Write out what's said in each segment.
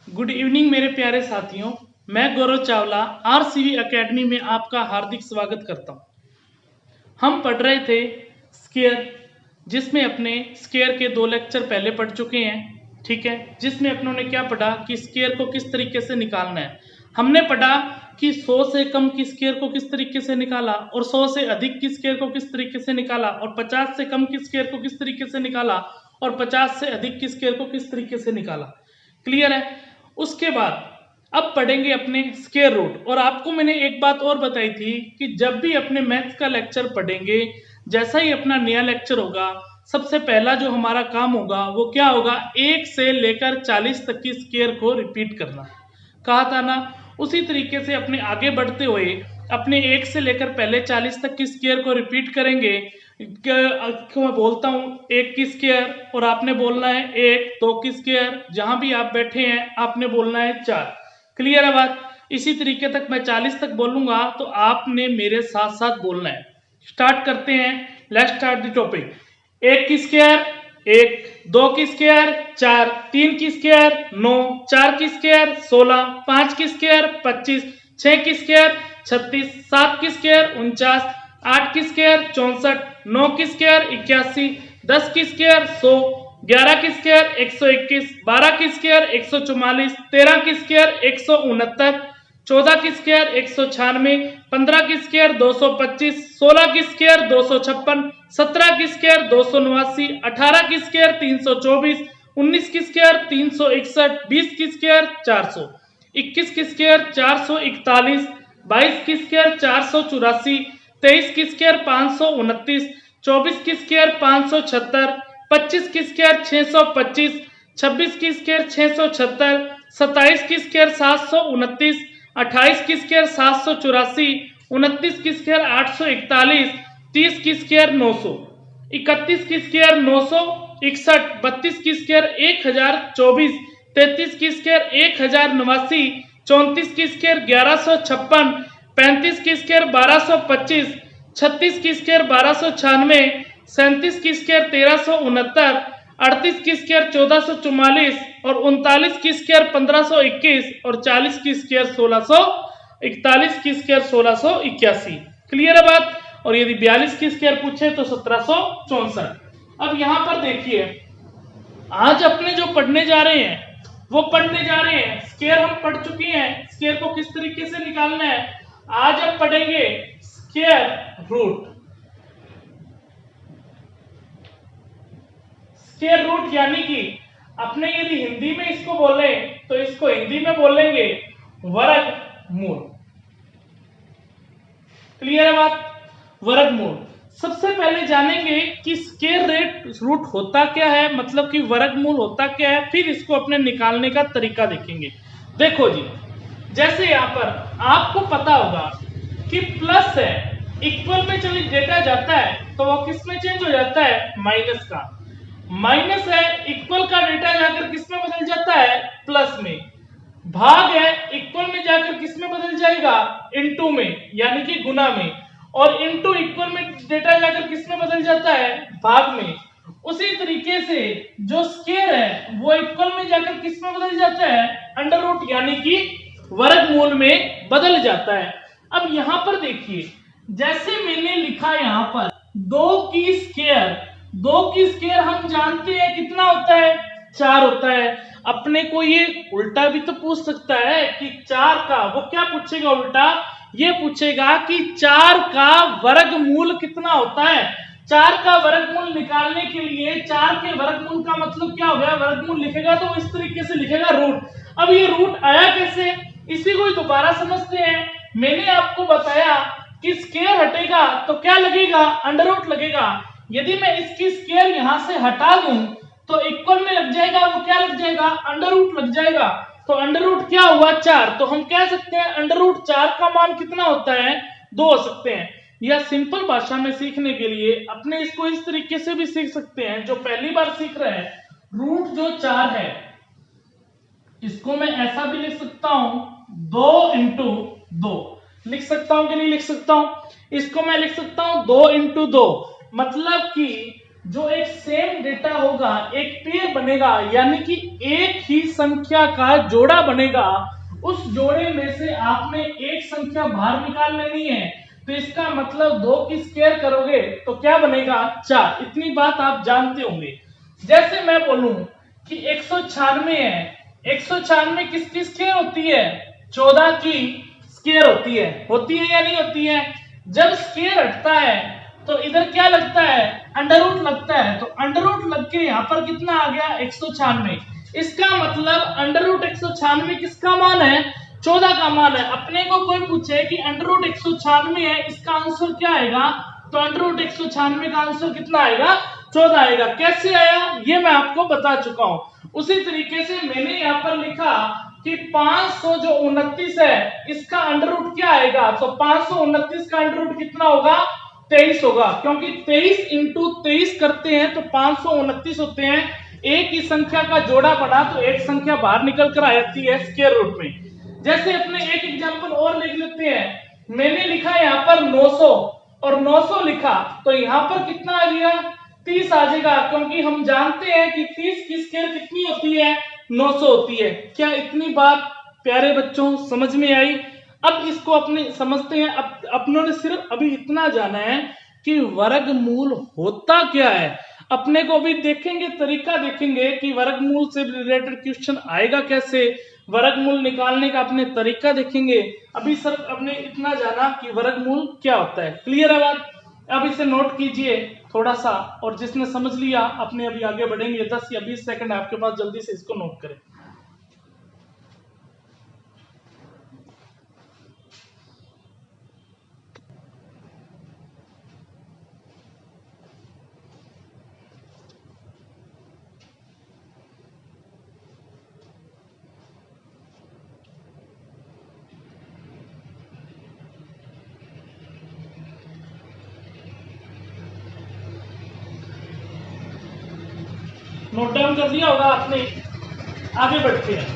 Good evening मेरे प्यारे साथियों, मैं गौरव चावला आरसीवी एकेडमी में आपका हार्दिक स्वागत करता हूं। हम पढ़ रहे थे स्केयर, जिसमें अपने स्केयर के 2 लेक्चर पहले पढ़ चुके हैं। ठीक है, जिसमें अपनों ने क्या पढ़ा कि स्केयर को किस तरीके से निकालना है। हमने पढ़ा कि 100 से कम की स्केयर को किस तरीके से निकाला और 100 से अधिक की स्केयर को किस तरीके से निकाला और 50 से कम की स्केयर को किस तरीके से निकाला और 50 से अधिक की स्केयर को किस तरीके से निकाला। क्लियर है। उसके बाद अब पढ़ेंगे अपने स्केयर रूट। और आपको मैंने एक बात और बताई थी कि जब भी अपने मैथ्स का लेक्चर पढ़ेंगे, जैसा ही अपना नया लेक्चर होगा, सबसे पहला जो हमारा काम होगा वो क्या होगा, 1 से लेकर 40 तक की स्केयर को रिपीट करना। कहा था ना, उसी तरीके से अपने आगे बढ़ते हुए अपने 1 से लेकर पहले 40 तक की स्केयर को रिपीट करेंगे। मैं बोलता हूँ 1 की स्केयर और आपने बोलना है 1, 2 की स्केयर, जहां भी आप बैठे हैं आपने बोलना है 4। क्लियर है बात। इसी तरीके तक मैं 40 तक बोलूंगा तो आपने मेरे साथ साथ बोलना है। स्टार्ट करते हैं। Let's start the topic. 1 की स्केयर 1, 2 की स्केयर 4, 3 की स्केयर 9, 4 की स्केयर 16, 5 की स्केयर 25, 6 की स्केयर 36, 7 की स्केयर 49, 8 की स्केयर 64, 9 की स्केयर 81, 10 की स्केयर 100, 11 की स्केयर 121, 12 की स्केयर 144, 13 की स्केयर 169, 14 की स्केयर 196, 15 की स्केयर 225, 16 की स्केयर 256, 17 की स्केयर 289, 18 की स्केयर 324, 19 की स्केयर 361, 20 की स्केयर 400, 21 की स्केयर 441, 22 की स्केयर 484, 23 की स्केयर 529, 24 की स्केयर 576, 25 की स्केयर 625, 26 की स्केयर 676, 27 की स्केयर 729, 28 की स्केयर 784, 29 की स्केयर 841, 30 की स्केयर 900, 31 की स्केयर 961, 32 की स्केयर 1024, 33 की स्केयर 1089, 34 की स्केयर 1156, 35 की स्केयर 1225, 36 की स्केयर 1296, 37 की स्केयर 1369, 38 की स्केयर 1444 और 39 की स्केयर 1521 और 40 की स्केयर 1641 की स्केयर 1681। क्लियर है बात। और यदि 42 की स्केयर पूछे तो 1764। अब यहां पर देखिए, आज अपने जो पढ़ने जा रहे हैं वो पढ़ने जा रहे हैं स्केयर। हम पढ़ चुके हैं स्केयर को किस तरीके से निकालना है। आज हम पढ़ेंगे स्केयर रूट। स्केयर रूट यानी कि अपने यदि हिंदी में इसको बोले तो इसको हिंदी में बोलेंगे वर्गमूल। क्लियर है बात। वर्गमूल। सबसे पहले जानेंगे कि स्केयर रूट होता क्या है, मतलब कि वर्गमूल होता क्या है, फिर इसको अपने निकालने का तरीका देखेंगे। देखो जी, जैसे यहां पर आपको पता होगा कि प्लस है, इक्वल में चलिए डेटा जाता है तो वो किस में चेंज हो जाता है, माइनस का। माइनस है, इक्वल का डेटा जाकर किस में बदल जाता है, प्लस में। भाग है, इक्वल में जाकर किस में बदल जाएगा, इनटू में, यानी कि गुना में। और इनटू इक्वल में डेटा जाकर किस में बदल जाता है, भाग में। उसी तरीके से जो स्केयर है वो इक्वल में जाकर किस में बदल जाता है, अंडर रूट यानी कि वर्गमूल में बदल जाता है। अब यहां पर देखिए, जैसे मैंने लिखा यहां पर 2 की स्केयर, 2 की स्केयर हम जानते हैं कितना होता है, 4 होता है। अपने को ये उल्टा भी तो पूछ सकता है कि 4 का, वो क्या पूछेगा उल्टा, ये पूछेगा कि 4 का वर्गमूल कितना होता है। 4 का वर्गमूल निकालने के लिए 4 के वर्गमूल का मतलब क्या हो गया, वर्गमूल लिखेगा तो इस तरीके से लिखेगा रूट। अब ये रूट आया कैसे, इसी को दोबारा समझते हैं। मैंने आपको बताया कि स्केयर हटेगा तो क्या लगेगा, अंडर रूट लगेगा। यदि मैं इसकी स्केयर यहां से हटा दूं तो इक्वल में लग जाएगा, वो क्या लग जाएगा, अंडर रूट लग जाएगा। तो अंडर रूट क्या हुआ, 4। तो हम कह सकते हैं अंडर रूट 4 का मान कितना होता है, 2 हो सकते हैं। या सिंपल भाषा में सीखने के लिए अपने इसको इस तरीके से भी सीख सकते हैं, जो पहली बार सीख रहे हैं, रूट जो 4 है इसको मैं ऐसा भी लिख सकता हूं, 2 इंटू 2 लिख सकता हूं कि नहीं लिख सकता हूं। इसको मैं लिख सकता हूं 2 इंटू 2, मतलब कि जो एक सेम डेटा होगा, एक पेयर बनेगा, यानी कि एक ही संख्या का जोड़ा बनेगा, उस जोड़े में से आपने एक संख्या बाहर निकाल लेनी है। तो इसका मतलब 2 की स्क्वायर करोगे तो क्या बनेगा 4। इतनी बात आप जानते होंगे। जैसे मैं बोलूं कि 196 है, 196 किसकी स्क्वायर होती है? 14 की स्क्वायर होती है या नहीं होती है? जब स्क्वायर हटता है तो इधर क्या लगता है? अंडर रूट लगता है। तो अंडर रूट लग के यहां पर कितना आ गया? 196। इसका मतलब अंडर रूट 196 किसका मान है? 14 का मान है। अपने को कोई पूछे कि अंडर रूट 196 है, इसका आंसर क्या आएगा? तो अंडर रूट 196 का आंसर कितना आएगा? 14 आएगा। कैसे आया ये मैं आपको बता चुका हूं। उसी तरीके से मैंने यहाँ पर लिखा कि 500 जो 29 है, इसका अंडर रूट क्या आएगा? तो 529 का अंडर रूट कितना होगा? 23 होगा, क्योंकि 23 इंटू 23 करते हैं तो 529 होते हैं। एक ही संख्या का जोड़ा बना तो एक संख्या बाहर निकल कर आ जाती है स्क्वायर रूट में। जैसे अपने एक एग्जांपल और लिख लेते हैं। मैंने लिखा यहाँ पर 900 और 900 लिखा तो यहाँ पर कितना आ गया? 30 आ जाएगा, क्योंकि हम जानते हैं कि 30 की स्क्वायर कितनी होती है? 900 होती है। क्या इतनी बात प्यारे बच्चों समझ में आई? अब इसको अपने समझते हैं। अब अपनों ने सिर्फ अभी इतना जाना है कि वर्गमूल होता क्या है। अपने को भी देखेंगे, तरीका देखेंगे कि वर्गमूल से रिलेटेड क्वेश्चन आएगा कैसे, वर्गमूल निकालने का अपने तरीका देखेंगे। अभी सिर्फ अपने इतना जाना कि वर्गमूल क्या होता है। क्लियर है बात? अब इसे नोट कीजिए थोड़ा सा, और जिसने समझ लिया अपने अभी आगे बढ़ेंगे। 10 या 20 सेकंड आपके पास, जल्दी से इसको नोट करें। नोट डाउन कर लिया होगा आपने। आगे बढ़ते हैं।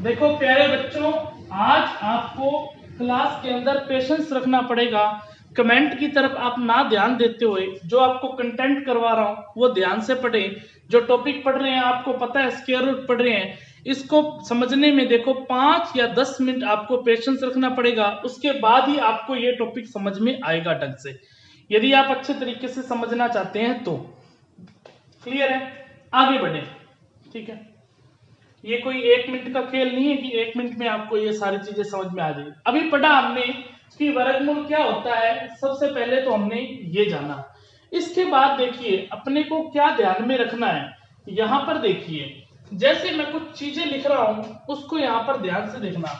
देखो प्यारे बच्चों, आज आपको क्लास के अंदर पेशेंस रखना पड़ेगा। कमेंट की तरफ आप ना ध्यान देते हुए जो आपको कंटेंट करवा रहा हूं वो ध्यान से पढ़ें। जो टॉपिक पढ़ रहे हैं आपको पता है स्क्वायर रूट पढ़ रहे हैं, इसको समझने में देखो 5 या 10 मिनट आपको पेशेंस रखना पड़ेगा। उसके बाद ही आपको ये टॉपिक समझ में आएगा ढंग से, यदि आप अच्छे तरीके से समझना चाहते हैं तो। क्लियर है? आगे बढ़े। ठीक है, ये कोई 1 मिनट का खेल नहीं है कि 1 मिनट में आपको ये सारी चीजें समझ में आ जाएगी। अभी पढ़ा हमने कि वर्गमूल क्या होता है, सबसे पहले तो हमने ये जाना। इसके बाद देखिए अपने को क्या ध्यान में रखना है। यहां पर देखिए, जैसे मैं कुछ चीजें लिख रहा हूं उसको यहां पर ध्यान से देखना।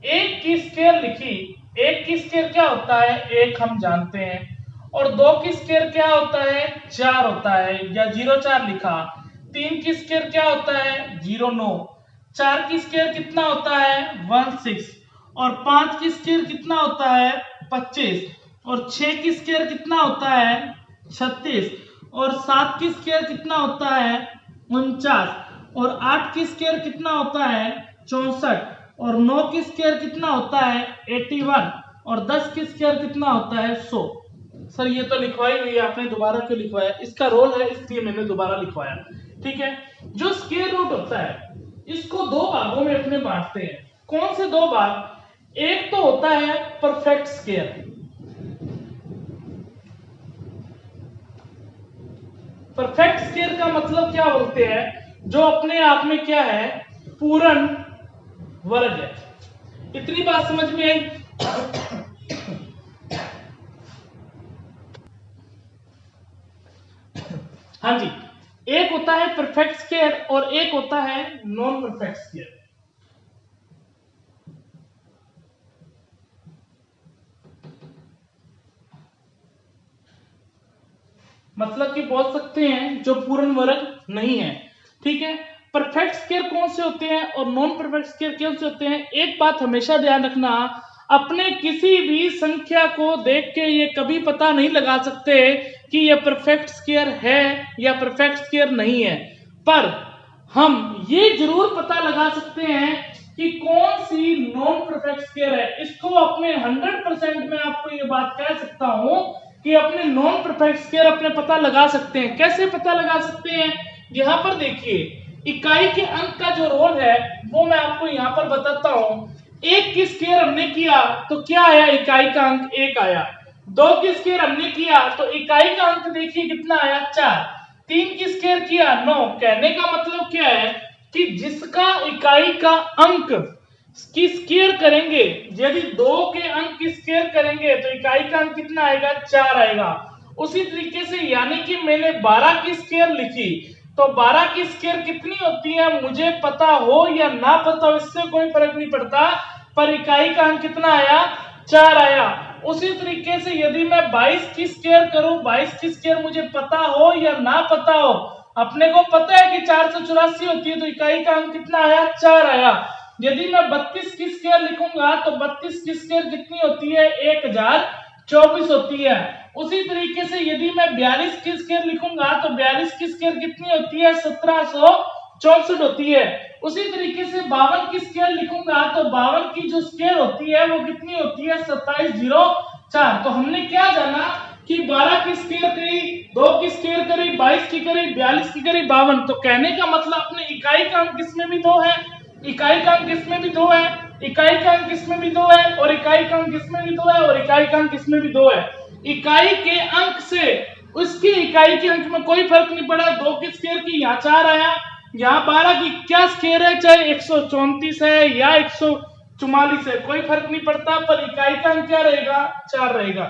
1 की स्क्वायर लिखी, 1 की स्क्वायर क्या होता है? 1 हम जानते हैं। और 2 की स्क्वायर क्या होता है? 4 होता है, या 0,4 लिखा। 3 की स्क्वायर क्या होता है? 0,9। 4 की स्क्वायर कितना होता है? 1,6। और 5 की स्क्वायर कितना होता है? 25। और 6 की स्क्वायर कितना होता है? 36। और 7 की स्क्वायर कितना होता है? 49। और 8 की स्क्वायर कितना होता है? 64। और 9 की स्क्वायर कितना होता है? 81। और 10 की स्क्वायर कितना होता है? 100। सर ये तो लिखवाई हुई है आपने, दोबारा क्यों लिखवाया? इसका रोल है इसलिए मैंने दोबारा लिखवाया। ठीक है, जो स्क्वायर रूट होता है इसको 2 भागों में अपने बांटते हैं। कौन से 2 भाग? एक तो होता है परफेक्ट स्क्वायर। परफेक्ट स्क्वायर का मतलब क्या बोलते हैं? जो अपने आप में क्या है? पूर्ण वर्ग है। इतनी बात समझ में आई? हाँ जी, एक होता है परफेक्ट स्क्वायर और एक होता है नॉन परफेक्ट स्क्वायर। मतलब कि बोल सकते हैं जो पूर्ण वर्ग नहीं है। ठीक है, परफेक्ट स्क्वायर कौन से होते हैं और नॉन परफेक्ट स्क्वायर कौन से होते हैं? एक बात हमेशा ध्यान रखना, अपने किसी भी संख्या को देख के ये कभी पता नहीं लगा सकते कि ये परफेक्ट स्क्वायर है या परफेक्ट स्क्वायर नहीं है। पर हम ये जरूर पता लगा सकते हैं कि कौन सी नॉन परफेक्ट स्क्वायर है। इसको अपने 100% में आपको ये बात कह सकता हूं कि अपने नॉन परफेक्ट स्क्वायर अपने पता लगा सकते हैं। कैसे पता लगा सकते हैं, यहां पर देखिए इकाई के अंक का जो रोल है वो मैं आपको यहां पर बताता हूं। एक की स्क्वायर हमने किया तो क्या आया, इकाई का अंक 1 आया। 2 की स्क्वायर हमने किया तो इकाई का अंक देखिए कितना आया, 4। 3 की स्क्वायर किया 9। कहने का मतलब क्या है कि जिसका इकाई का अंक की स्क्वायर करेंगे, यदि 2 के अंक की स्क्वायर करेंगे तो इकाई का अंक कितना आएगा, 4 आएगा। उसी तरीके से यानी कि मैंने 12 की स्क्वायर लिखी तो 12 की स्क्वायर कितनी होती है, मुझे पता हो या ना पता हो इससे कोई फर्क नहीं पड़ता, पर इकाई का अंक कितना आया, 4 आया। उसी तरीके से यदि मैं 22 की स्क्वायर करूं, 22 की स्क्वायर मुझे पता हो या ना पता हो, अपने को पता है कि 484 होती है तो इकाई का अंक कितना आया, 4 आया। यदि मैं 32 की स्क्वायर लिखूंगा तो 32 की स्क्वायर कितनी होती है, 1024 होती है। उसी तरीके से यदि मैं 42 की स्क्वायर लिखूंगा तो 42 की स्क्वायर कितनी होती है, 1764 होती है। उसी तरीके से 52 की स्क्वायर लिखूंगा तो 52 की जो स्क्वायर होती है वो कितनी होती है, 2704। तो हमने क्या जाना कि 12 की स्क्वायर करी, 2 की स्क्वायर करी, 22 की करी, 42 की करी, 52। तो कहने का मतलब अपने इकाई का अंक किसमें भी 2 है, इकाई का अंक इसमें भी 2 है, इकाई का अंक इसमें भी 2 है, और इकाई का अंक इसमें भी 2 है, और इकाई का अंक इसमें भी 2 है। इकाई के अंक से उसकी इकाई के अंक में कोई फर्क नहीं पड़ा। 2 की स्क्वायर की यहाँ 4 आया, यहाँ 12 की क्या स्क्वायर है, चाहे 134 है या 144 है, कोई फर्क नहीं पड़ता, पर इकाई का अंक क्या रहेगा, 4 रहेगा।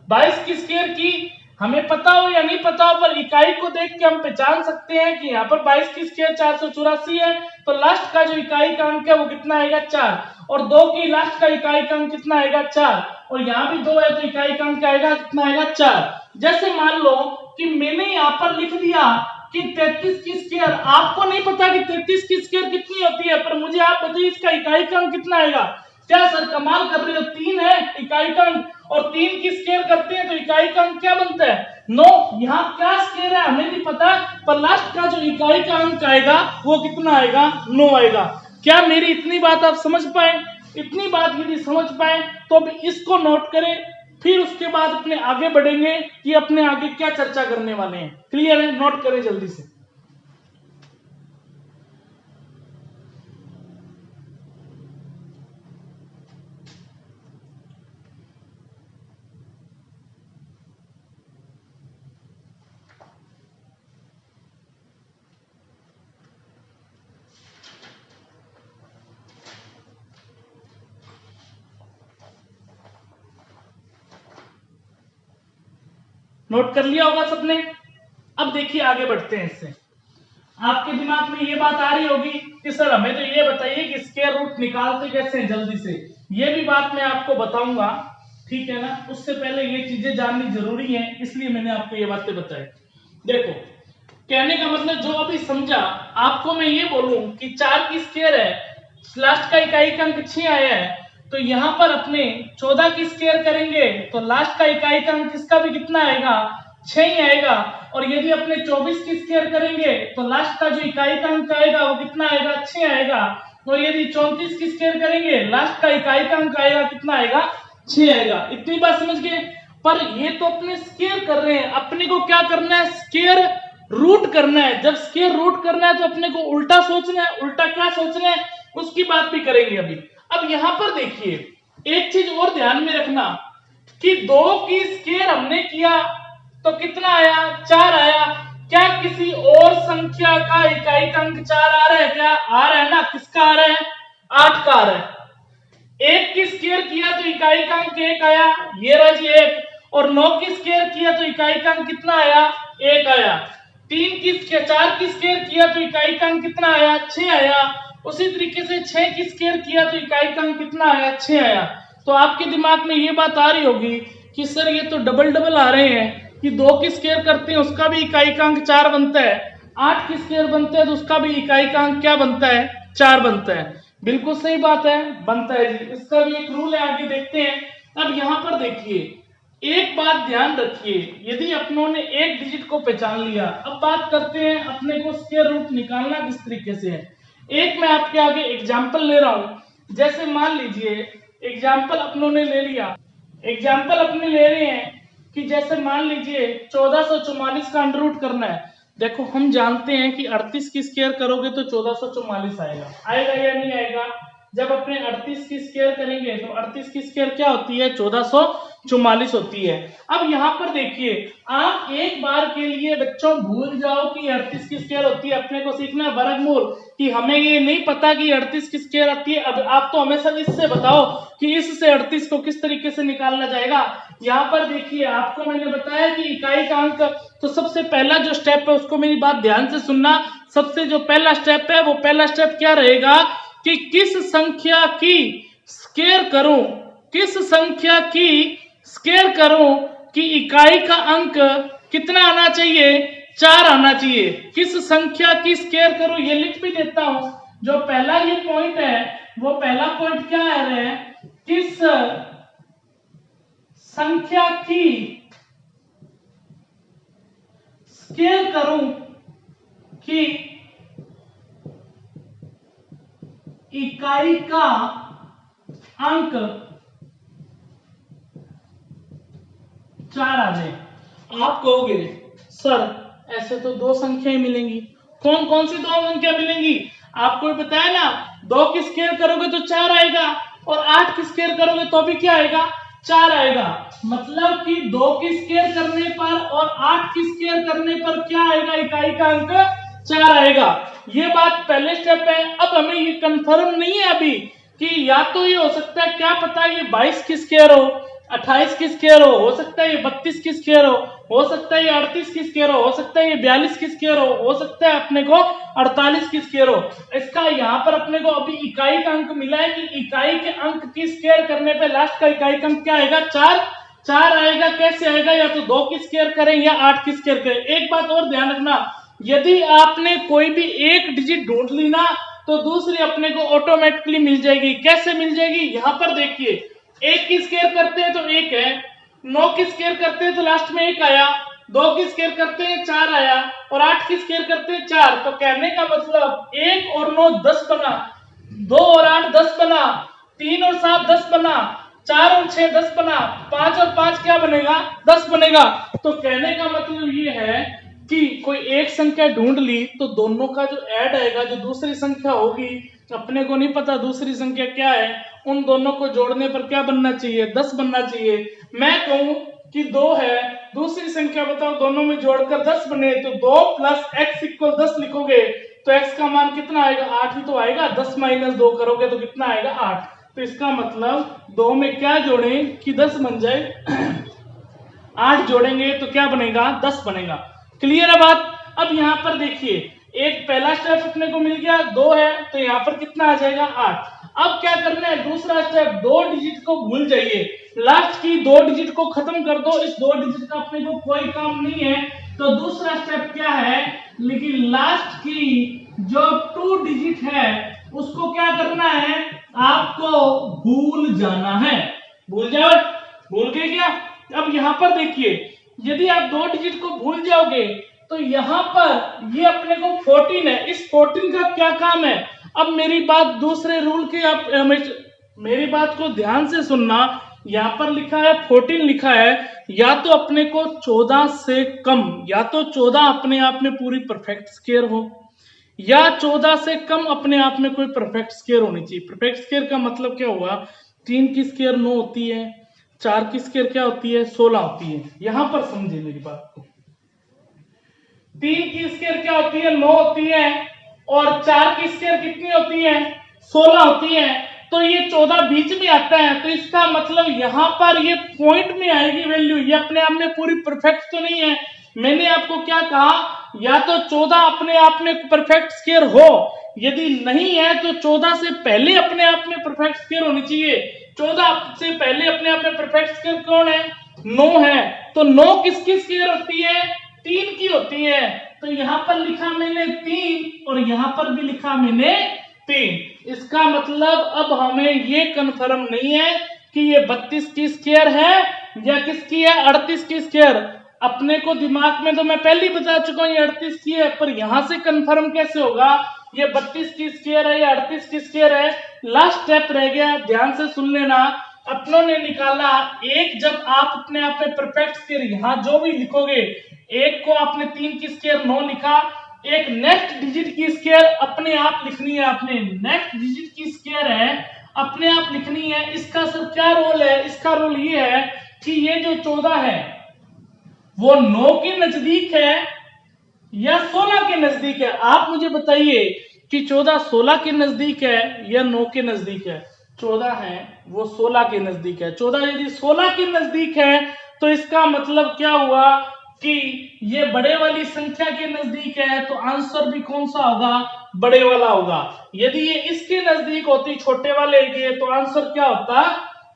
22 की स्क्वायर की हमें पता हो या नहीं पता हो, पर इकाई को देख के हम पहचान सकते हैं कि यहाँ पर 22 की स्क्वायर 484 है तो लास्ट का जो इकाई का अंक है वो कितना आएगा, 4। और 2 की लास्ट का इकाई का अंक कितना आएगा, 4। और यहाँ भी 2 है तो इकाई का अंक आएगा कितना आएगा, 4। जैसे मान लो कि मैंने यहाँ पर लिख दिया कि 33 की स्क्वायर, आपको नहीं पता कि 33 की स्क्वायर कितनी होती है, पर मुझे आप बताइए इसका इकाई का अंक कितना आएगा। क्या सर कमाल कर रहे हो, 3 है इकाई का अंक, और 3 की स्क्वायर करते हैं तो इकाई का अंक क्या बनता है, 9। यहाँ क्या स्क्वायर है हमें नहीं पता, पर लास्ट का जो इकाई का अंक आएगा वो कितना आएगा, 9 आएगा। क्या मेरी इतनी बात आप समझ पाए, इतनी बात यदि समझ पाए तो अब इसको नोट करें, फिर उसके बाद अपने आगे बढ़ेंगे कि अपने आगे क्या चर्चा करने वाले हैं। क्लियर है, नोट करें जल्दी से। नोट कर लिया होगा सबने। अब देखिए आगे बढ़ते हैं इससे। आपके दिमाग में ये बात आ रही होगी कि सर हमें तो ये बताइए कि स्क्वायर रूट निकालते कैसे हैं जल्दी से। ये भी बात मैं आपको बताऊंगा, ठीक है ना। उससे पहले ये चीजें जाननी जरूरी है, इसलिए मैंने आपको ये बातें बताई। देखो कहने का मतलब जो अभी समझा, आपको मैं ये बोलूं कि 4 की स्क्वायर है, लास्ट का इकाई का अंक 6 आया है, तो यहां पर अपने 14 की स्क्वायर करेंगे तो लास्ट का इकाई का अंक किसका भी कितना आएगा, 6 ही आएगा। और यदि अपने 24 की स्क्वायर करेंगे तो लास्ट का जो इकाई का अंक आएगा वो कितना आएगा, 6 आएगा। और यदि 34 की स्क्वायर करेंगे लास्ट का इकाई का अंक आएगा कितना आएगा, 6 आएगा। इतनी बात समझ गए। पर ये तो अपने स्क्वायर कर रहे हैं, अपने को क्या करना है, स्क्वायर रूट करना है। जब स्क्वायर रूट करना है तो अपने को उल्टा सोचना है। उल्टा क्या सोचना है उसकी बात भी करेंगे अभी। अब यहां पर देखिए एक चीज और ध्यान में रखना कि 2 की स्क्वायर हमने किया तो कितना आया, 4 आया। क्या किसी और संख्या का इकाई का अंक 4 आ रहा है, क्या आ रहा है ना, किसका आ रहा है, 8 का आ रहा है। 1 की स्क्वायर किया तो इकाई का अंक 1 आया, ये रहा जी 1। और 9 की स्क्वायर किया तो इकाई का अंक कितना आया, 1 आया। 4 की स्क्वायर किया तो इकाई का अंक कितना आया, 6 आया। उसी तरीके से 6 की स्क्वायर किया तो इकाई का अंक कितना आया, 6 आया। तो आपके दिमाग में ये बात आ रही होगी कि सर ये तो डबल डबल आ रहे हैं कि 2 की स्क्वायर करते हैं उसका भी इकाई का अंक 4 बनता है, 8 की स्क्वायर बनता है तो उसका भी इकाई का अंक क्या बनता है, 4 बनता है। बिल्कुल सही बात है, बनता है जी। इसका भी एक रूल है, आगे देखते हैं। अब यहां पर देखिए एक बात ध्यान रखिए, यदि अपनों ने एक डिजिट को पहचान लिया, अब बात करते हैं अपने को स्क्वायर रूट निकालना किस तरीके से है। एक मैं आपके आगे एग्जाम्पल ले रहा हूं। जैसे मान लीजिए एग्जाम्पल अपनों ने ले लिया, एग्जाम्पल अपने ले रहे हैं कि जैसे मान लीजिए 1444 का अंडर रूट करना है। देखो हम जानते हैं कि 38 की स्क्वायर करोगे तो 1444 आएगा, आएगा या नहीं आएगा? जब अपने 38 की स्क्वायर करेंगे तो 38 की स्क्वायर क्या होती है? 1444 होती है। अब यहाँ पर देखिए, आप एक बार के लिए बच्चों भूल जाओ कि 38 की स्क्वायर होती है। अपने को सीखना है वर्गमूल, कि हमें ये नहीं पता कि 38 की स्क्वायर आती है। अब आप तो हमेशा इससे बताओ कि इससे 38 को किस तरीके से निकालना जाएगा। यहाँ पर देखिए आपको मैंने बताया कि इकाई का अंक, तो सबसे पहला जो स्टेप है उसको मेरी बात ध्यान से सुनना। सबसे जो पहला स्टेप है वो पहला स्टेप क्या रहेगा कि किस संख्या की स्क्वायर करूं, किस संख्या की स्क्वायर करूं कि इकाई का अंक कितना आना चाहिए? 4 आना चाहिए। किस संख्या की स्क्वायर करूं, ये लिख भी देता हूं। जो पहला ये पॉइंट है वो पहला पॉइंट क्या है? किस संख्या की स्क्वायर करूं कि इकाई का अंक 4 आ जाए। आप कहोगे सर ऐसे तो दो संख्याएं मिलेंगी। कौन कौन सी दो संख्या मिलेंगी? आपको बताया ना, 2 की स्क्वायर करोगे तो 4 आएगा और 8 की स्क्वायर करोगे तो भी क्या आएगा? 4 आएगा। मतलब कि 2 की स्क्वायर करने पर और 8 की स्क्वायर करने पर क्या आएगा? इकाई का अंक 4 आएगा। ये बात पहले स्टेप है। अब हमें ये कंफर्म नहीं है अभी कि या तो ये हो सकता है, क्या पता ये 22 की स्क्वायर हो, 28 की स्क्वायर हो सकता है ये 32 की स्क्वायर हो सकता है ये 38 की स्क्वायर हो सकता है ये 42 की स्क्वायर हो सकता है अपने को 48 की स्क्वायर हो। इसका यहाँ पर अपने को अभी इकाई का अंक मिला है कि इकाई के अंक की स्क्वायर करने पे लास्ट का इकाई का अंक क्या आएगा? 4। 4 आएगा। कैसे आएगा? या तो 2 की स्क्वायर करें या 8 की स्क्वायर करें। एक बात और ध्यान रखना, यदि आपने कोई भी एक डिजिट ढूंढ ली ना तो दूसरी अपने को ऑटोमेटिकली मिल जाएगी। कैसे मिल जाएगी? यहाँ पर देखिए, 1 की स्क्वायर करते हैं तो 1 है, 9 की स्क्वायर करते हैं तो लास्ट में 1 आया, 2 की स्क्वायर करते हैं 4 आया और 8 की स्क्वायर करते हैं 4। तो कहने का मतलब 1 और 9 10 बना, 2 और 8 10 बना, 3 और 7 10 बना, 4 और 6 10 बना, 5 और 5 क्या बनेगा? 10 बनेगा। तो कहने का मतलब ये है कि कोई एक संख्या ढूंढ ली तो दोनों का जो ऐड आएगा, जो दूसरी संख्या होगी, अपने को नहीं पता दूसरी संख्या क्या है, उन दोनों को जोड़ने पर क्या बनना चाहिए? 10 बनना चाहिए। मैं कहूं कि 2 है, दूसरी संख्या बताओ, दोनों में जोड़कर 10 बने तो 2 प्लस एक्स इक्वल 10 लिखोगे तो एक्स का मान कितना आएगा? 8 ही तो आएगा। 10 माइनस 2 करोगे तो कितना आएगा? 8। तो इसका मतलब 2 में क्या जोड़ें कि 10 बन जाए 8 जोड़ेंगे तो क्या बनेगा? 10 बनेगा। क्लियर है बात? अब यहाँ पर देखिए, एक पहला स्टेप अपने को मिल गया, 2 है तो यहाँ पर कितना आ जाएगा? 8। अब क्या करना है? दूसरा स्टेप, 2 डिजिट को भूल जाइए, लास्ट की 2 डिजिट को खत्म कर दो। इस 2 डिजिट का अपने को कोई काम नहीं है। तो दूसरा स्टेप क्या है? लेकिन लास्ट की जो 2 डिजिट है उसको क्या करना है? आपको भूल जाना है। भूल जाओ, भूल गए क्या? अब यहां पर देखिए, यदि आप 2 डिजिट को भूल जाओगे तो यहां पर ये अपने को 14 है। इस 14 का क्या काम है? अब मेरी बात दूसरे रूल की, आप मेरी बात को ध्यान से सुनना। यहां पर लिखा है 14 लिखा है, या तो अपने को 14 से कम, या तो 14 अपने आप में पूरी परफेक्ट स्क्वायर हो, या 14 से कम अपने आप में कोई परफेक्ट स्क्वायर होनी चाहिए। परफेक्ट स्क्वायर का मतलब क्या हुआ? 3 की स्क्वायर 9 होती है, 4 की स्क्वायर क्या होती है? 16 होती है। यहां पर समझे मेरी बात को, 3 की स्क्वायर क्या होती है? 9 होती है और 4 की स्क्वायर कितनी होती है? 16 होती है। तो ये 14 बीच में आता है, तो इसका मतलब यहां पर ये पॉइंट में आएगी वैल्यू। ये अपने आप में पूरी परफेक्ट तो नहीं है। मैंने आपको क्या कहा? या तो 14 अपने आप में परफेक्ट स्क्वायर हो, यदि नहीं है तो 14 से पहले अपने आप में परफेक्ट स्क्वायर होनी चाहिए। 14 से पहले अपने आप में परफेक्ट स्क्वायर कौन है? 9 है। तो 9 किसकी स्क्वायर होती है? 3 की होती है। तो यहां पर लिखा मैंने 3 और यहां पर भी लिखा मैंने 3। इसका मतलब अब हमें ये कंफर्म नहीं है कि ये 32 की स्क्वायर है या किसकी है? 38 की स्क्वायर। अपने को दिमाग में तो मैं पहले ही बता चुका हूं ये 38 की है, पर यहां से कंफर्म कैसे होगा ये 32 की स्क्वायर है, ये 38 की स्क्वायर है। लास्ट स्टेप रह गया, ध्यान से सुन लेना। अपनों ने निकाला एक, जब आप अपने आप में परफेक्ट स्क्वायर यहां जो भी लिखोगे, एक को आपने 3 की स्क्वायर 9 लिखा, एक नेक्स्ट डिजिट की स्क्वायर अपने आप लिखनी है, आपने नेक्स्ट डिजिट की स्क्वायर है अपने आप लिखनी है। इसका सर क्या रोल है? इसका रोल ये है कि ये जो 14 है वो 9 के नजदीक है या 16 के नजदीक है? आप मुझे बताइए कि 14 16 के नजदीक है या 9 के नजदीक है? 14 है वो 16 के नजदीक है। 14 यदि 16 के नजदीक है तो इसका मतलब क्या हुआ कि ये बड़े वाली संख्या के नजदीक है, तो आंसर भी कौन सा होगा? बड़े वाला होगा। यदि ये इसके नजदीक होती छोटे वाले के, तो आंसर क्या होता?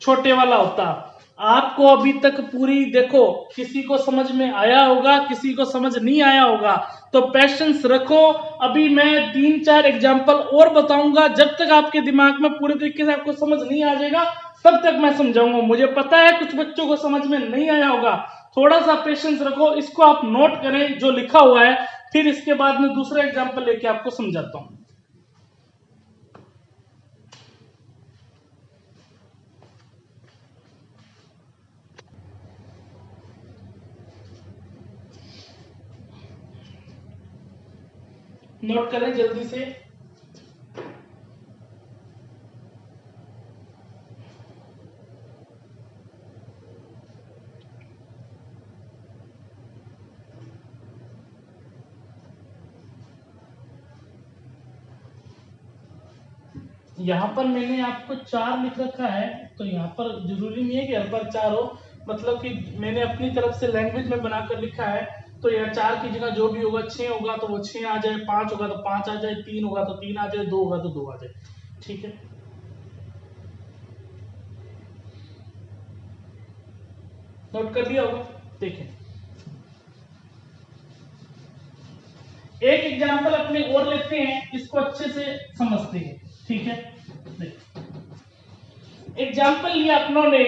छोटे वाला होता। आपको अभी तक पूरी देखो, किसी को समझ में आया होगा, किसी को समझ नहीं आया होगा, तो पेशेंस रखो। अभी मैं 3-4 एग्जांपल और बताऊंगा। जब तक आपके दिमाग में पूरे तरीके से आपको समझ नहीं आ जाएगा तब तक मैं समझाऊंगा। मुझे पता है कुछ बच्चों को समझ में नहीं आया होगा, थोड़ा सा पेशेंस रखो। इसको आप नोट करें जो लिखा हुआ है, फिर इसके बाद में दूसरा एग्जाम्पल लेके आपको समझाता हूं। नोट करें जल्दी से। यहां पर मैंने आपको 4 लिख रखा है, तो यहां पर जरूरी नहीं है कि हर बार 4 हो, मतलब कि मैंने अपनी तरफ से लैंग्वेज में बनाकर लिखा है। तो यह 4 की जगह जो भी होगा, 6 होगा तो वो 6 आ जाए, 5 होगा तो 5 आ जाए, 3 होगा तो 3 आ जाए, 2 होगा तो 2 आ जाए। ठीक है, नोट कर लिया होगा। देखें, एक एग्जांपल अपने और लेते हैं, इसको अच्छे से समझते हैं। ठीक है, एग्जाम्पल लिया अपनों ने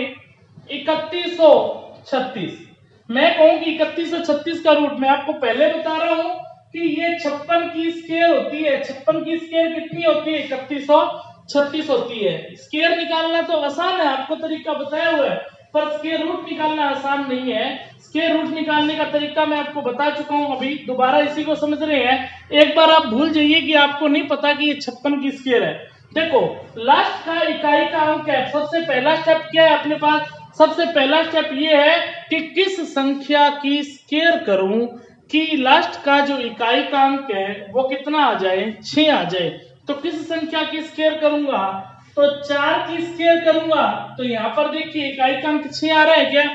3136। मैं कहूं कि 3136 का रूट, मैं आपको पहले बता रहा हूं कि ये 56 की स्क्वायर होती है। 56 की स्क्वायर कितनी होती है? 3136 होती है। स्क्वायर निकालना तो आसान है, आपको तरीका बताया हुआ है, पर स्क्वायर रूट निकालना आसान नहीं है। स्क्वायर रूट निकालने का तरीका मैं आपको बता चुका हूं, अभी दोबारा इसी को समझ रहे हैं। एक बार आप भूल जाइए कि आपको नहीं पता कि ये 56 की स्क्वायर है। देखो, लास्ट का इकाई का अंक है। सबसे पहला स्टेप क्या है अपने पास? सबसे पहला स्टेप ये है कि किस संख्या की स्क्वायर करूं कि लास्ट का जो इकाई का अंक है वो कितना आ जाए? 6 आ जाए। तो किस संख्या की स्क्वायर करूंगा? तो 4 की स्क्वायर करूंगा। तो यहां पर देखिए इकाई का अंक 6 आ रहा है क्या?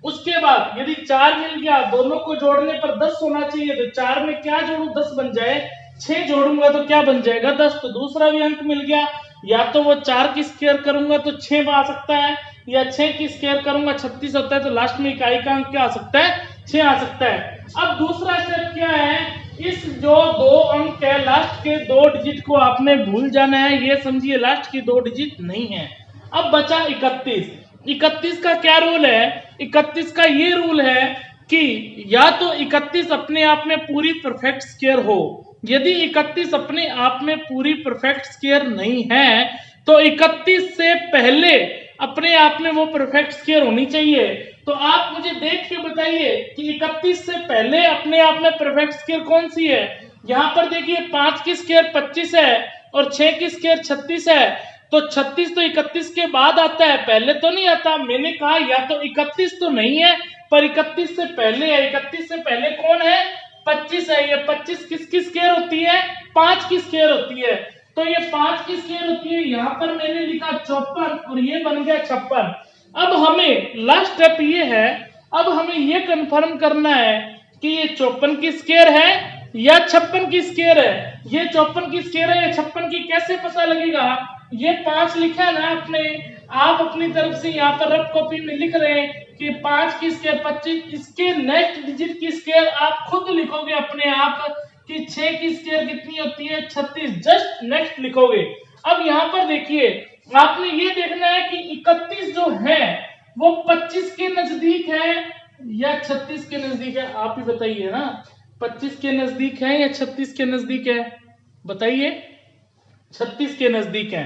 उसके बाद यदि 4 मिल गया, दोनों को जोड़ने पर 10 होना चाहिए, तो 4 में क्या जोड़ू? 10 बन जाए। 6 जोड़ूंगा तो क्या बन जाएगा? 10। तो दूसरा भी अंक मिल गया। या तो वो 4 की स्क्वायर करूंगा तो 6 आ सकता है, या 6 की स्क्वायर करूंगा 36 होता है, तो लास्ट में इकाई का अंक क्या आ सकता है? 6 आ सकता है। अब दूसरा स्टेप क्या है? इस जो 2 अंक है, लास्ट के 2 डिजिट को आपने भूल जाना है। ये समझिए लास्ट की 2 डिजिट नहीं है। अब बचा 31। 31 का क्या रूल है? 31 का ये रूल है कि या तो 31 अपने आप में पूरी परफेक्ट स्क्वायर हो। यदि 31 अपने आप में पूरी परफेक्ट स्क्वायर नहीं है तो 31 से पहले अपने आप में वो परफेक्ट स्क्वायर होनी चाहिए। तो आप मुझे देख के बताइए कि 31 से पहले अपने आप में परफेक्ट स्क्वायर कौन सी है? यहां पर देखिए 5 की स्क्वायर 25 है और 6 की स्क्वायर 36 है। तो 36 तो 31 के बाद आता है, पहले तो नहीं आता। मैंने कहा या तो 31 तो नहीं है पर 31 से पहले है। 31 से पहले कौन है? 25 है। ये 25 किसकी स्क्वायर होती है? 5 की स्क्वायर होती है। तो ये 5 की स्क्वायर होती है। यहां पर मैंने लिखा 54 और ये बन गया 56। अब हमें लास्ट स्टेप ये है, अब हमें ये कंफर्म करना है कि ये 54 की स्क्वायर है या 56 की स्क्वायर है। ये 54 की स्क्वायर है या 56 की कैसे पता लगेगा? ये 5 लिखा है ना आपने, आप अपनी तरफ से यहाँ पर रफ कॉपी में लिख रहे हैं कि 5 की स्क्वायर 25, इसके नेक्स्ट डिजिट की स्क्वायर आप खुद लिखोगे अपने आप कि 6 की स्क्वायर कितनी होती है? 36। जस्ट नेक्स्ट लिखोगे। अब यहाँ पर देखिए, आपने ये देखना है कि 31 जो है वो 25 के नजदीक है या 36 के नजदीक है? आप ही बताइए ना, 25 के नजदीक है या 36 के नजदीक है? बताइए 36 के नजदीक है,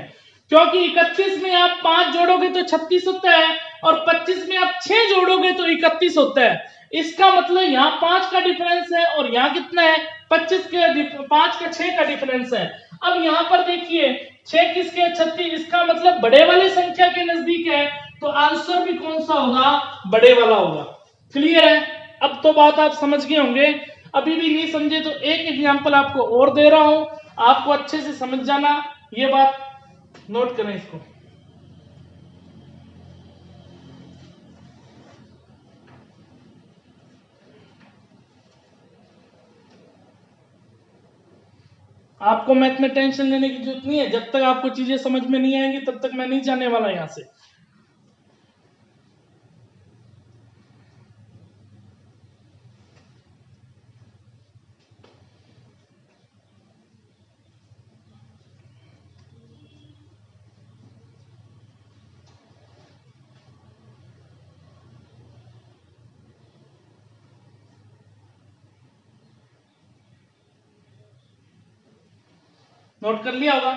क्योंकि 31 में आप 5 जोड़ोगे तो 36 होता है और 25 में आप 6 जोड़ोगे तो 31 होता है। इसका मतलब यहाँ 5 का डिफरेंस है और यहाँ कितना है 25 के 5 का 6 का डिफरेंस है। अब यहाँ पर देखिए 6 किसके 36, इसका मतलब बड़े वाले संख्या के नजदीक है, तो आंसर भी कौन सा होगा, बड़े वाला होगा। क्लियर है? अब तो बात आप समझ गए होंगे। अभी भी नहीं समझे तो एक एग्जांपल आपको और दे रहा हूं, आपको अच्छे से समझ जाना, ये बात नोट करें इसको। आपको मैथ में टेंशन लेने की जरूरत नहीं है, जब तक आपको चीजें समझ में नहीं आएंगी तब तक मैं नहीं जाने वाला यहां से। नोट कर लिया होगा।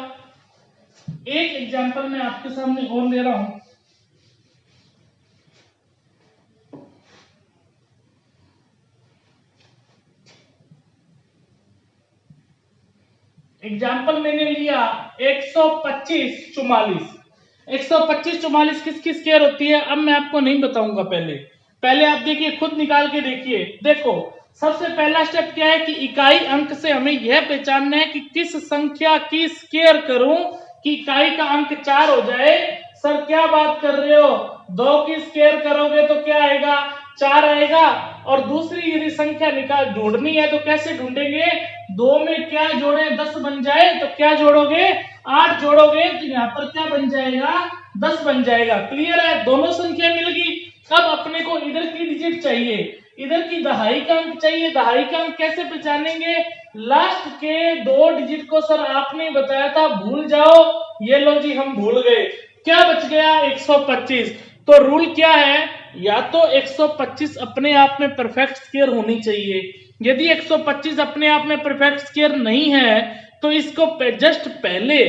एक एग्जांपल मैं आपके सामने और ले रहा हूं। एग्जाम्पल मैंने लिया 125 44। 125 44 किसकी स्क्वायर होती है, अब मैं आपको नहीं बताऊंगा, पहले पहले आप देखिए, खुद निकाल के देखिए। देखो सबसे पहला स्टेप क्या है कि इकाई अंक से हमें यह पहचानना है कि किस संख्या की स्क्वायर करूं कि इकाई का अंक 4 हो जाए। सर क्या बात कर रहे हो, 2 की स्क्वायर करोगे तो क्या आएगा, 4 आएगा। और दूसरी यदि संख्या निकाल ढूंढनी है तो कैसे ढूंढेंगे, 2 में क्या जोड़े 10 बन जाए, तो क्या जोड़ोगे 8 जोड़ोगे तो यहाँ पर क्या बन जाएगा 10 बन जाएगा। क्लियर है, दोनों संख्या मिल गई। अब अपने को इधर की डिजिट चाहिए, इधर की दहाई का अंक चाहिए। दहाई का अंक कैसे पहचानेंगे, लास्ट के 2 डिजिट को सर आपने बताया था भूल जाओ, ये लो जी हम भूल गए, क्या बच गया 125। तो रूल क्या है, या तो 125 अपने आप में परफेक्ट स्क्वायर होनी चाहिए, यदि 125 अपने आप में परफेक्ट स्क्वायर नहीं है तो इसको जस्ट पहले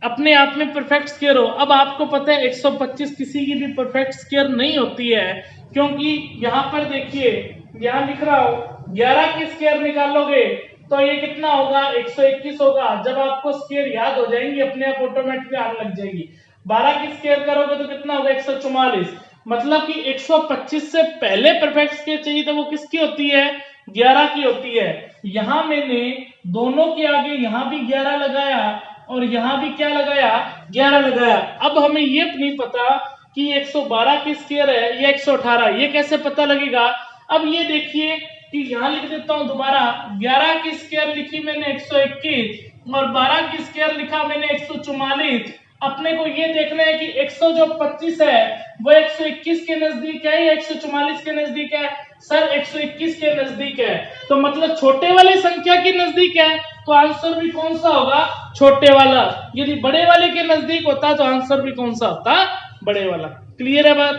अपने आप में परफेक्ट स्क्वायर हो। अब आपको पता है 125 किसी की भी परफेक्ट स्क्वायर नहीं होती है, क्योंकि यहां पर देखिए, यहां लिख रहा हूं 11 की स्क्वायर निकालोगे तो ये कितना होगा 121 होगा। जब आपको स्क्वायर याद हो जाएंगी अपने आप ऑटोमेटिकली आने लग जाएगी। 12 की स्क्वायर करोगे तो कितना होगा 144। मतलब कि 125 से पहले परफेक्ट स्क्वायर चाहिए तो वो किसकी होती है, 11 की होती है। यहां मैंने दोनों के आगे यहां भी 11 लगाया और यहां भी क्या लगाया 11 लगाया। अब हमें ये नहीं पता कि 112 की स्क्वायर है या 118, ये कैसे पता लगेगा। अब ये देखिए कि यहां लिख देता हूं दोबारा, 11 की स्क्वायर लिखी मैंने 121 और 12 की स्क्वायर लिखा मैंने 144। अपने को ये देखना है कि 125 है वो 121 के नजदीक है या 144 के नजदीक है। सर 121 के नजदीक है, तो मतलब छोटे वाले संख्या के नजदीक है, तो आंसर भी कौन सा होगा, छोटे वाला। यदि बड़े वाले के नजदीक होता तो आंसर भी कौन सा होता, बड़े वाला। क्लियर है बात।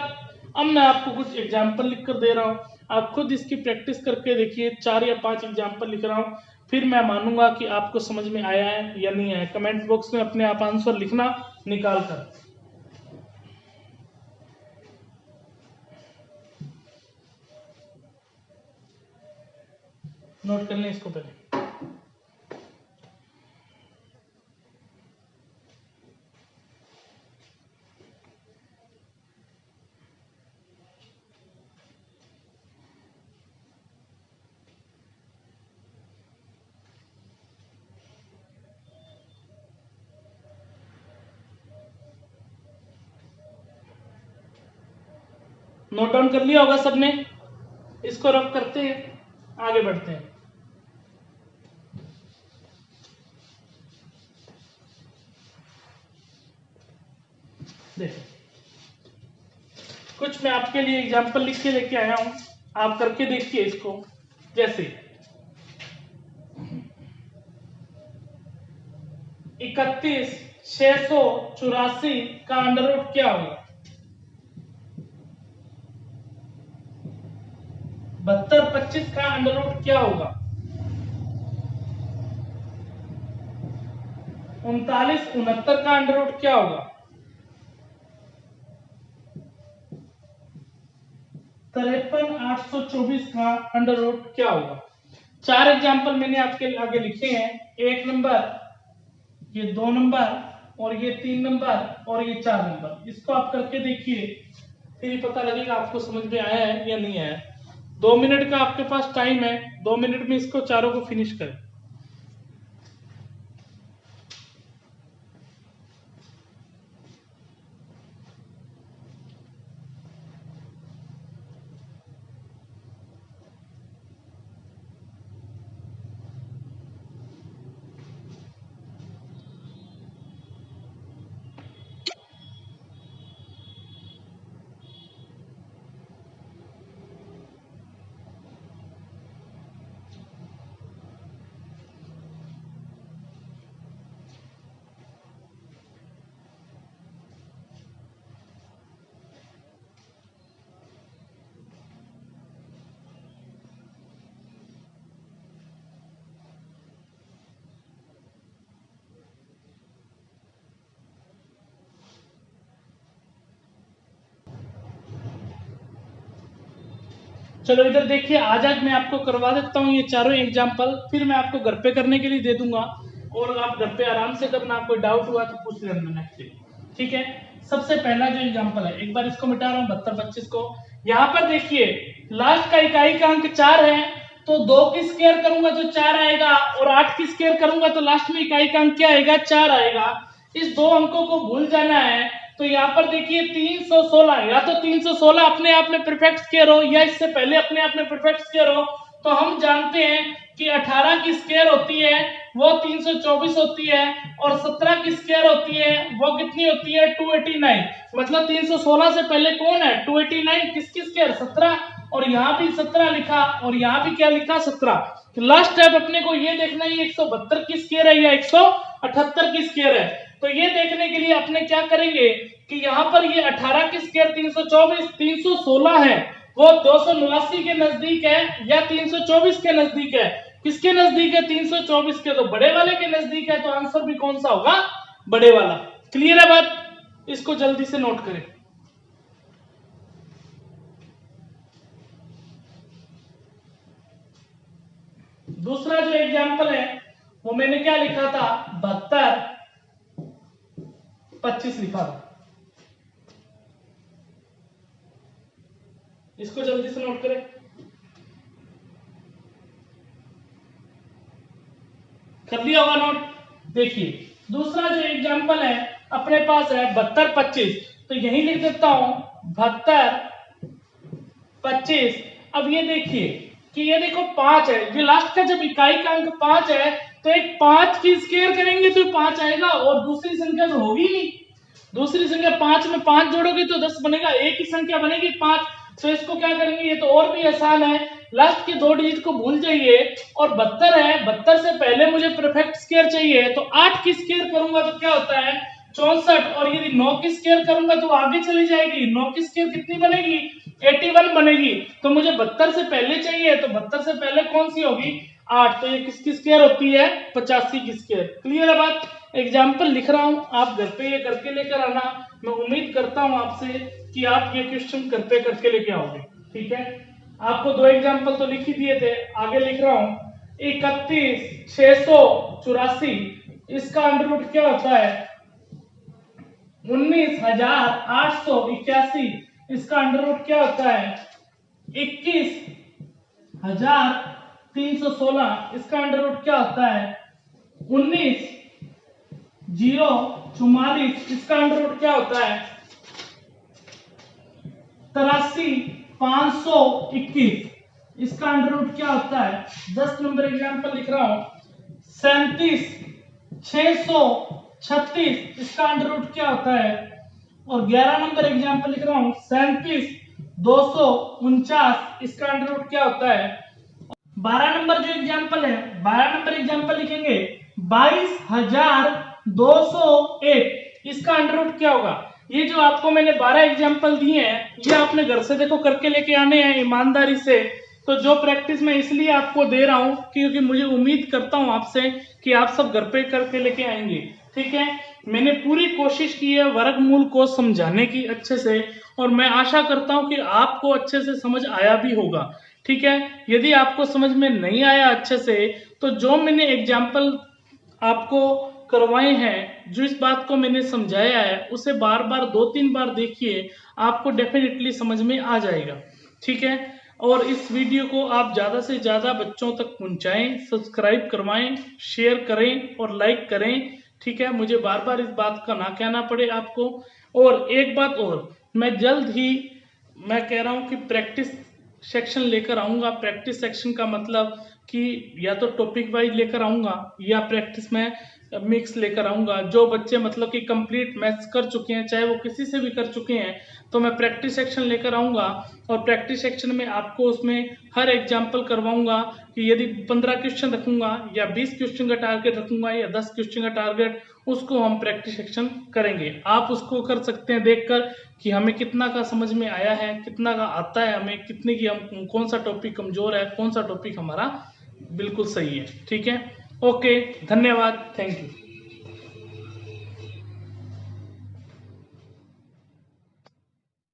अब मैं आपको कुछ एग्जाम्पल लिख कर दे रहा हूं, आप खुद इसकी प्रैक्टिस करके देखिए। 4 या 5 एग्जाम्पल लिख रहा हूं, फिर मैं मानूंगा कि आपको समझ में आया है या नहीं आया। कमेंट बॉक्स में अपने आप आंसर लिखना निकाल कर। नोट कर लें इसको पहले। नोट डाउन कर लिया होगा सबने, इसको रब करते हैं, आगे बढ़ते हैं। देखो कुछ मैं आपके लिए एग्जांपल लिख के लेके आया हूं, आप करके देखिए इसको। जैसे 31,684 का अंडर रूट क्या होगा, 7225 का अंडर रूट क्या होगा, 3969 का अंडर रूट क्या होगा? 53,824 का अंडर रूट क्या होगा? 4 एग्जाम्पल मैंने आपके आगे लिखे हैं। 1 नंबर, ये 2 नंबर, और ये 3 नंबर, और ये 4 नंबर। इसको आप करके देखिए, फिर ही पता लगेगा आपको समझ में आया है या नहीं आया। 2 मिनट का आपके पास टाइम है, 2 मिनट में इसको चारों को फिनिश करें। चलो इधर देखिए, आज मैं आपको करवा देता हूँ ये चारों एग्जाम्पल, फिर मैं आपको घर पे करने के लिए दे दूंगा और आप घर पे आराम से करना। कोई डाउट हुआ तो पूछ लेना नेक्स्ट डे, ठीक है। सबसे पहला जो एग्जाम्पल है, एक बार इसको मिटा रहा हूँ 72-25 को। यहाँ पर देखिए लास्ट का इकाई का अंक 4 है, तो 2 की स्क्वायर करूंगा तो 4 आएगा, और 8 की स्क्वायर करूंगा तो लास्ट में इकाई का अंक क्या आएगा? 4 आएगा। इस 2 अंकों को भूल जाना है। तो यहाँ पर देखिए 316, या तो 316 अपने आप में परफेक्ट स्क्वायर हो या इससे पहले अपने आप में परफेक्ट स्क्वायर हो। तो हम जानते हैं कि 18 की स्क्वायर होती है वो 324 होती है, और 17 की स्क्वायर होती है वो कितनी होती है? 289। मतलब 316 से पहले कौन है? 289। किसकी स्क्वायर? 17। और यहाँ भी 17 लिखा, और यहाँ भी क्या लिखा? 17। तो लास्ट स्टेप अपने को ये देखना है 172 की स्क्वायर है या 178 की स्क्वायर है। तो ये देखने के लिए अपने क्या करेंगे कि यहाँ पर ये 18 की स्क्वायर 324, 316 है वो 289 के नजदीक है या 324 के नजदीक है? किसके नजदीक है? 324 के। तो बड़े वाले के नजदीक है, तो आंसर भी कौन सा होगा? बड़े वाला। क्लियर है बात? इसको जल्दी से नोट करें। दूसरा जो एग्जाम्पल है वो मैंने क्या लिखा था? 72-25 लिखा था। इसको जल्दी से नोट करें। कर लिया होगा नोट? देखिए दूसरा जो एग्जाम्पल है अपने पास है 72-25, तो यही लिख देता हूं 72-25। अब ये देखिए कि ये देखो 5 है, ये लास्ट का जब इकाई का अंक 5 है तो एक 5 की स्क्वायर करेंगे तो 5 आएगा, और दूसरी संख्या तो होगी नहीं। दूसरी संख्या 5 में 5 जोड़ोगे तो 10 बनेगा, एक ही संख्या बनेगी 5। तो इसको क्या करेंगे? ये तो और भी आसान है, लास्ट के 2 डिजिट को भूल जाइए, और 72 है, 72 से पहले मुझे परफेक्ट स्क्वायर चाहिए, तो 8 की स्क्वायर करूंगा तो क्या होता है? 64। और यदि 9 की स्क्वायर करूंगा तो आगे चली जाएगी, 9 की स्क्वायर कितनी बनेगी? 81 बनेगी। तो मुझे 72 से पहले चाहिए, तो 72 से पहले कौन सी होगी? 8। तो ये किसकी स्क्वायर होती है? 85 की स्क्वायर। क्लियर है बात? एग्जाम्पल लिख रहा हूं, आप घर पे ये करके लेकर आना। मैं उम्मीद करता हूं आपसे कि आप ये क्वेश्चन घर पे करके लेके आओगे, ठीक है। आपको 2 एग्जाम्पल तो लिख ही दिए थे, आगे लिख रहा हूं 31,684, इसका अंडर रूट क्या होता है? 19,881, इसका अंडर रूट क्या होता है? 21,316, इसका अंडर रूट क्या होता है? 19,044, इसका अंडर रूट क्या होता है? 83,521, इसका अंडर रूट क्या होता है? 10 नंबर एग्जाम्पल लिख रहा हूं 37,636, इसका अंडर रूट क्या होता है? और 11 नंबर एग्जाम्पल लिख रहा हूं 37,249, इसका अंडर रूट क्या होता है? 12 नंबर जो एग्जाम्पल है, 12 नंबर एग्जाम्पल लिखेंगे 22,201, इसका अंडर रूट क्या होगा? ये जो आपको मैंने 12 एग्जाम्पल दिए हैं, ये आपने घर से देखो करके लेके आने हैं ईमानदारी से। तो जो प्रैक्टिस मैं इसलिए आपको दे रहा हूं क्योंकि मुझे उम्मीद करता हूं आपसे कि आप सब घर पे करके लेके आएंगे, ठीक है। मैंने पूरी कोशिश की है वर्गमूल को समझाने की अच्छे से, और मैं आशा करता हूं कि आपको अच्छे से समझ आया भी होगा। ठीक है, यदि आपको समझ में नहीं आया अच्छे से, तो जो मैंने एग्जाम्पल आपको करवाए हैं, जो इस बात को मैंने समझाया है, उसे बार बार 2-3 बार देखिए, आपको डेफिनेटली समझ में आ जाएगा। ठीक है, और इस वीडियो को आप ज़्यादा से ज़्यादा बच्चों तक पहुंचाएं, सब्सक्राइब करवाएं, शेयर करें और लाइक करें। ठीक है, मुझे बार बार इस बात का ना कहना पड़े आपको। और एक बात और, मैं जल्द ही, मैं कह रहा हूं कि प्रैक्टिस सेक्शन लेकर आऊंगा। प्रैक्टिस सेक्शन का मतलब कि या तो टॉपिक वाइज लेकर आऊंगा या प्रैक्टिस में मिक्स लेकर आऊंगा। जो बच्चे मतलब कि कंप्लीट मैथ्स कर चुके हैं, चाहे वो किसी से भी कर चुके हैं, तो मैं प्रैक्टिस सेक्शन लेकर आऊंगा। और प्रैक्टिस सेक्शन में आपको उसमें हर एग्जाम्पल करवाऊंगा कि यदि 15 क्वेश्चन रखूंगा या 20 क्वेश्चन का टारगेट रखूंगा या 10 क्वेश्चन का टारगेट, उसको हम प्रैक्टिस सेक्शन करेंगे। आप उसको कर सकते हैं देखकर कि हमें कितना का समझ में आया है, कितना का आता है, हमें कितने की, हम कौन सा टॉपिक कमजोर है, कौन सा टॉपिक हमारा बिल्कुल सही है। ठीक है, ओके, धन्यवाद, थैंक यू।